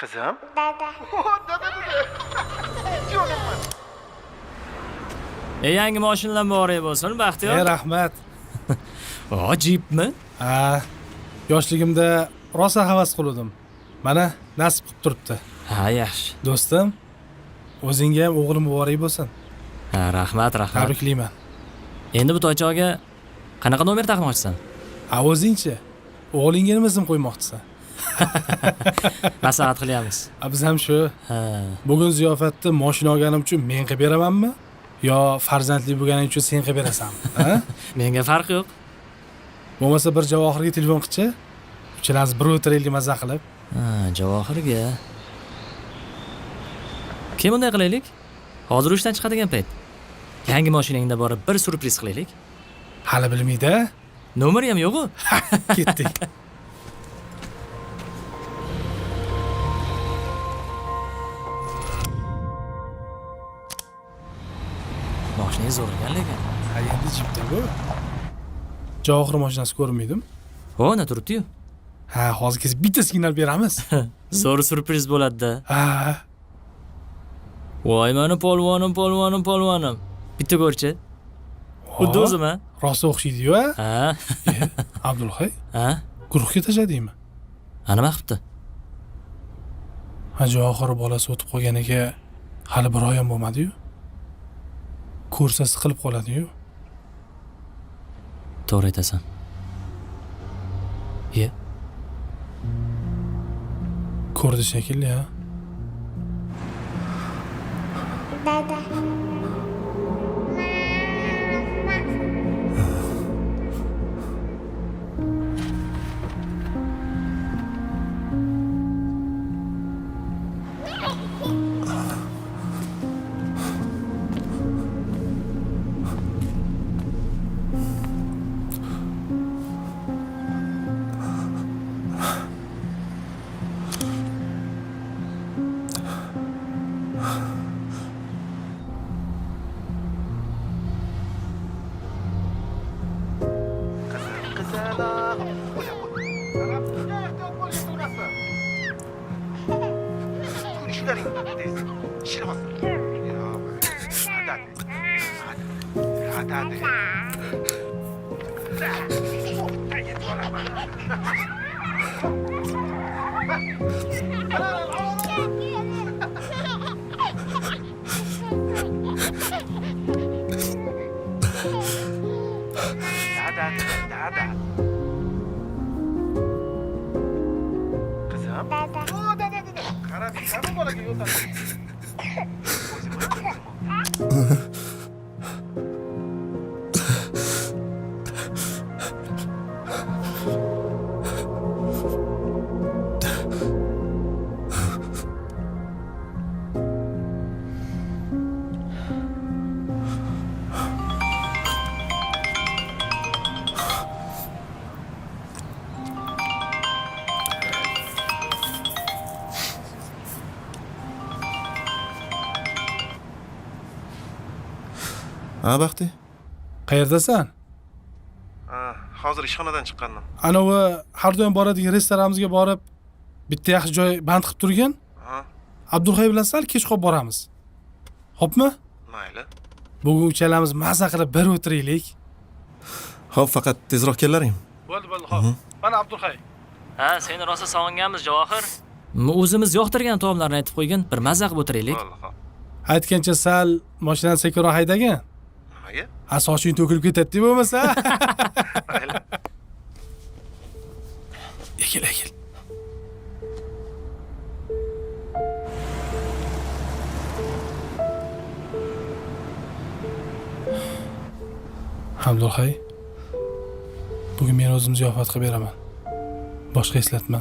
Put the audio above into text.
Kızım? Dada. Yangi mashinalar muborak bo'lsin, Baxtiyor. Rahmat. O, jipmi? Ha, yoshligimda rosa havas qildim. Mana nasib qilib turibdi. Ha, yaxshi. Do'stim, o'zingga ham o'g'lim muborak bo'lsin. Ha, rahmat. Tabriklayman. Endi bu toychoqga qanaqa nomer taqmoqchisan? Ha, o'zingchi. O'g'lingga nima ism qo'ymoqchisan? Maslahat qilyapmiz. Ha, biz ham shu. Ha. Bugun ziyofatni mashina olganim uchun men qilib beramanmi? Yo farzandli bo'lganing uchun sen qilib berasanmi? Ha? Menga farq yo'q. Bo'lmasa bir Javohirga telefon qilchi. Uchalamiz bir o'tiraylik maza qilib. Ha, Javohirga. Kim unday qilaylik? Hozir ishdan chiqadigan payt. Yangi mashinangda borib bir surpriz qilaylik. Hali bilmaydi. Nomeri ham yo'q-ku. Ketdik. Mashinangiz zo'rgan lekin. Ha, endi jipda bu. Javohir mashinasi ko'rmaydimi? Ho, na turibdi-yu. Ha, hozir bitta signal beramiz. Zo'r surpriz bo'ladi-da. Ha. Voy, meni polvonim. Bitta ko'rchi. Xuddi o'zim, ha? Rosa o'xshaydi-yu, ha? Ha. Abdulhay, Ha? guruhga tashladingmi? Nima qilibdi? Ha, Javohir bolasi o'tib qolganiga hali bir oy ham bo'lmadi-yu. Ko'rsa siqilib qoladi-yu. To'g'ri aytasan. Ye. Ko'rdi shekilli, ha? Dada. Kızım? Qarab, hamma bolaga yo'l Ha, Baxti? Qayerdasan? Hozir ishxonadan chiqqanman. Anavi har doim boradigan restoranimizga borib, bitta yaxshi joy band qilib turgan. Ha, Abdulhay bilan sal kech qolib boramiz. Xo'pmi? mayli. Bugun uchalamiz maza qilib bir o'tiraylik. Xo'p, faqat tezroq kellaring. Bo'ldi, xo'p. Mana Abdulhay. Ha, seni rosa sog'inganmiz, Javohir. O'zimiz yoqtirgan taomlarni aytib qo'ygin, bir mazza qilib o'tiraylik. Bo'ldi, xo'p. Aytgancha sal mashinani sekinroq haydagin. Nimaga? Ha, soching to'kilib ketadi bo'lmasa. Mayli. Ekil. Abdulhay, bugun men o'zim ziyofat qilib beraman. Boshqa eslatma.